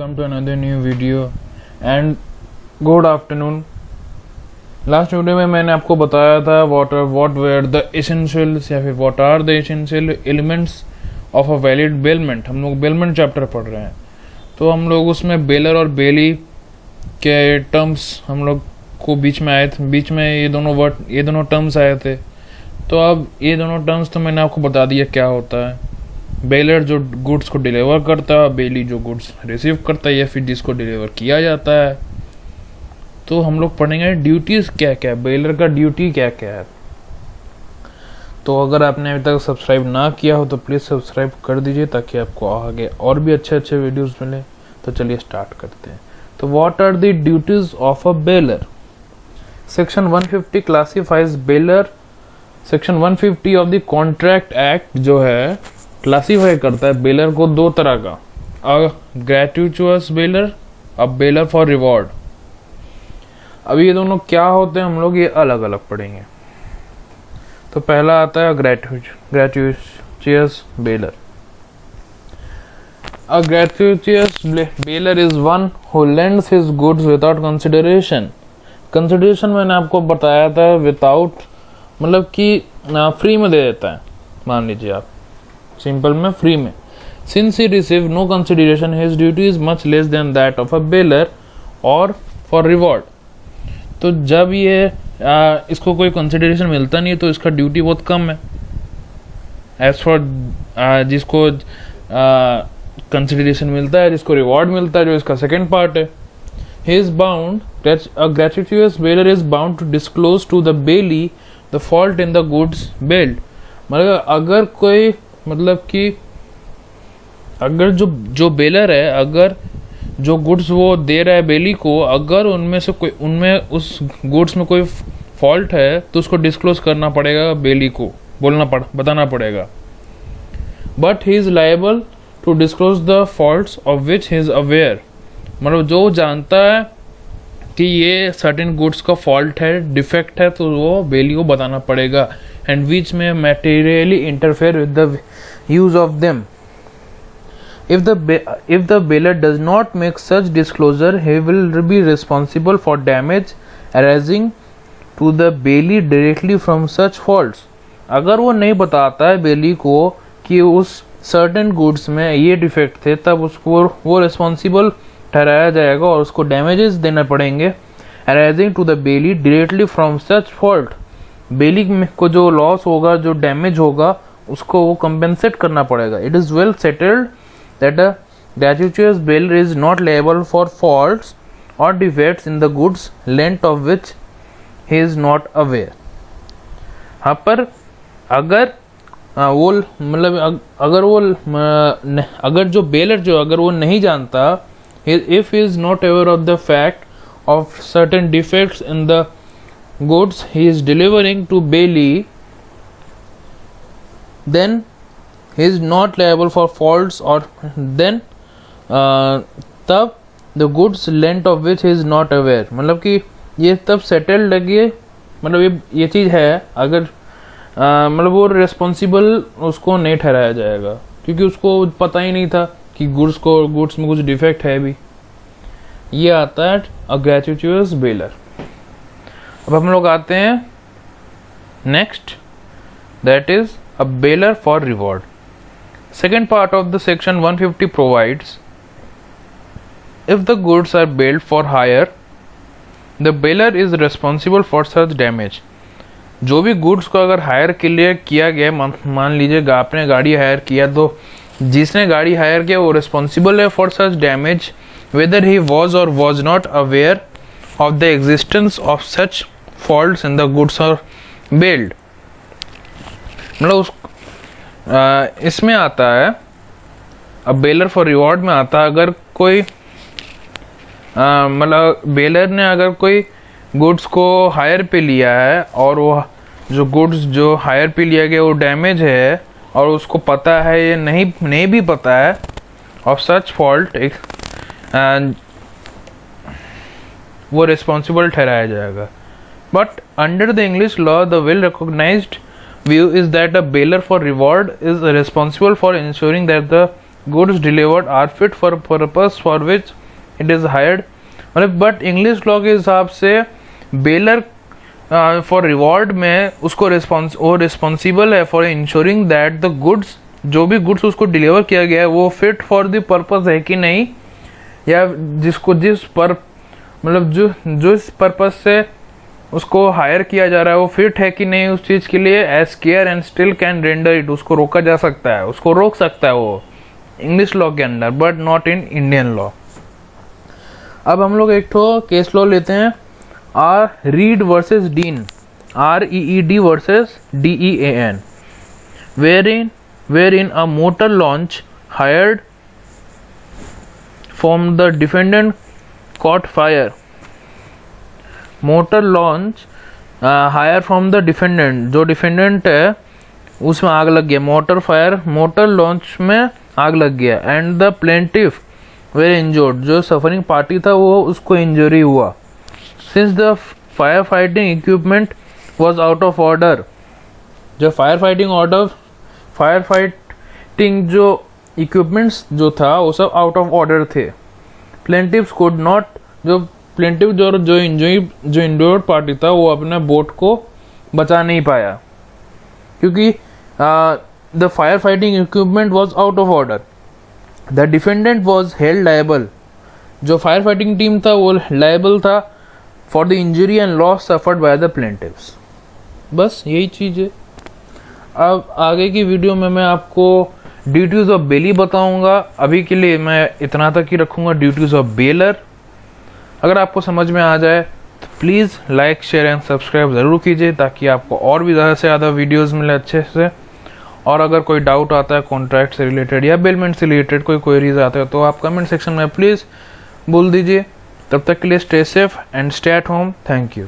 welcome to another new video and good afternoon. Last video में मैंने आपको बताया था what were the essentials या फिर what are the essential elements of a valid bailment. हम लोग bailment चैप्टर पढ़ रहे हैं, तो हम लोग उसमें बेलर और बेली के टर्म्स हम लोग को बीच में आए थे, बीच में ये दोनों टर्म्स आए थे। तो अब ये दोनों टर्म्स तो मैंने आपको बता दिया क्या होता है। बेलर जो गुड्स को डिलीवर करता है, बेली जो गुड्स रिसीव करता है या फिर जिसको डिलीवर किया जाता है। तो हम लोग पढ़ेंगे ड्यूटीज क्या क्या है, बेलर का ड्यूटी क्या क्या है। तो अगर आपने अभी तक सब्सक्राइब ना किया हो तो प्लीज़ सब्सक्राइब कर दीजिए ताकि आपको आगे और भी अच्छे अच्छे वीडियोस मिले। तो चलिए स्टार्ट करते हैं। तो what are the duties of a bailor. Section 150 classifies bailor. Section 150 of the contract act जो है क्लासीफाई करता है बेलर को दो तरह का, a gratuitous bailor, a bailor for reward. अब ये दोनों क्या होते हैं हम लोग ये अलग अलग पढ़ेंगे। तो पहला आता है gratuitous bailor. A gratuitous bailor is one who lends his goods without consideration. Consideration मैंने आपको बताया था विदाउट मतलब कि फ्री में दे देता है। मान लीजिए आप सिंपल में फ्री में। Since he receive no consideration his duty is much less than that of a bailor और फॉर रिवॉर्ड। तो जब ये इसको कोई कंसिडरेशन मिलता नहीं है तो इसका ड्यूटी बहुत कम है। एज फॉर जिसको कंसिडरेशन मिलता है, जिसको रिवॉर्ड मिलता है, जो इसका सेकेंड पार्ट है। He is bound, a gratuitous bailor is bound to disclose to the bailee the fault in the goods bailed. मतलब अगर कोई मतलब कि अगर जो बेलर है, अगर जो गुड्स वो दे रहा है बेली को, अगर उनमें उस गुड्स में कोई फॉल्ट है तो उसको डिस्क्लोज करना पड़ेगा, बेली को बताना पड़ेगा। But he is liable to disclose the faults of which he is aware. मतलब जो जानता है कि ये सर्टेन गुड्स का फॉल्ट है, डिफेक्ट है, तो वो बेली को बताना पड़ेगा। एंड विच में materially interfere with the use of them. If the bailor does not make such disclosure, he will be responsible for damage arising to the bailey directly from such faults. अगर वो नहीं बताता है बेली को कि उस certain goods में ये डिफेक्ट थे, तब उसको वो रिस्पॉन्सिबल ठहराया जाएगा और उसको डैमेजेस देना पड़ेंगे arising to the bailey directly from such fault. बेली को जो लॉस होगा, जो डैमेज होगा, उसको वो कंपेंसेट करना पड़ेगा। It is well settled that a gratuitous bailor is not liable for faults और defects in the goods lent of which he is not aware. हाँ, पर अगर वो मतलब अगर जो बेलर जो अगर वो नहीं जानता, if he is not aware of the fact of certain defects in the goods he is delivering to bailey, then he is not liable for faults or then तब the goods length of which he is not aware। मतलब कि ये तब settled लगी, मतलब ये चीज़ है। अगर मतलब वो रिस्पॉन्सिबल उसको नहीं ठहराया जाएगा क्योंकि उसको पता ही नहीं था कि गुड्स में कुछ डिफेक्ट है भी। ये आता है अ ग्रेट्यूटस बेलर। अब हम लोग आते हैं next, that is a bailor for reward. Second part of the section 150 provides if the goods are bailed for hire the bailor is responsible for such damage. जो भी गुड्स को अगर हायर के लिए किया गया, मान लीजिएगा आपने गाड़ी हायर किया, तो जिसने गाड़ी हायर किया वो रिस्पॉन्सिबल है for such damage whether he was और was not aware of the existence of such faults in the goods are bailed। मतलब इसमें आता है अब बेलर फॉर रिवॉर्ड में आता है अगर कोई मतलब बेलर ने अगर कोई गुड्स को हायर पे लिया है और वो जो गुड्स जो हायर पे लिया गया वो डैमेज है और उसको पता है, ये नहीं भी पता है ऑफ सच फॉल्ट, वो रिस्पॉन्सिबल ठहराया जाएगा। But under the English law the well recognised view is that a bailor for reward is responsible for insuring that the goods delivered are fit for purpose for which it is hired, मतलब but English law के हिसाब से baler for reward में उसको responsible है for insuring that the goods, जो भी goods उसको डिलीवर किया गया है वो फिट फॉर द पर्पस है कि नहीं, या मतलब जो इस पर्पस से उसको हायर किया जा रहा है वो फिट है कि नहीं उस चीज़ के लिए, as care and still can render it, उसको रोका जा सकता है, उसको रोक सकता है वो इंग्लिश लॉ के अंदर, but not in Indian law. अब हम लोग एक तो केस लॉ लेते हैं, read versus dean, REED versus DEAN, wherein a motor launch hired from the defendant caught fire, motor launch hire from the defendant, जो डिफेंडेंट है उसमें आग लग गया, मोटर लॉन्च में आग लग गया, and the plaintiff were injured, जो सफरिंग पार्टी था वो उसको इंजरी हुआ, since the fire fighting equipment was out of order, जो फायर फाइटिंग जो इक्विपमेंट्स जो था वो सब आउट ऑफ ऑर्डर थे। प्लेंटिव्स कुड नॉट, जो प्लेंटिव जो इंजर्ड पार्टी था वो अपने बोट को बचा नहीं पाया, क्योंकि the fire fighting equipment was out of order. The defendant was held liable, जो फायर फाइटिंग टीम था वो लायबल था for the injury and loss suffered by the plaintiffs. बस यही चीज़ है। अब आगे की वीडियो में मैं आपको ड्यूटीज ऑफ बेली बताऊंगा, अभी के लिए मैं इतना तक ही रखूंगा, ड्यूटीज ऑफ बेलर। अगर आपको समझ में आ जाए तो please like share and subscribe ज़रूर कीजिए, ताकि आपको और भी ज़्यादा से ज़्यादा वीडियोस मिले अच्छे से। और अगर कोई डाउट आता है कॉन्ट्रैक्ट से रिलेटेड या बेलमेंट से रिलेटेड, कोई क्वेरीज आते हैं तो आप कमेंट सेक्शन में प्लीज़ बोल दीजिए। तब तक के लिए stay safe and stay at home. Thank you.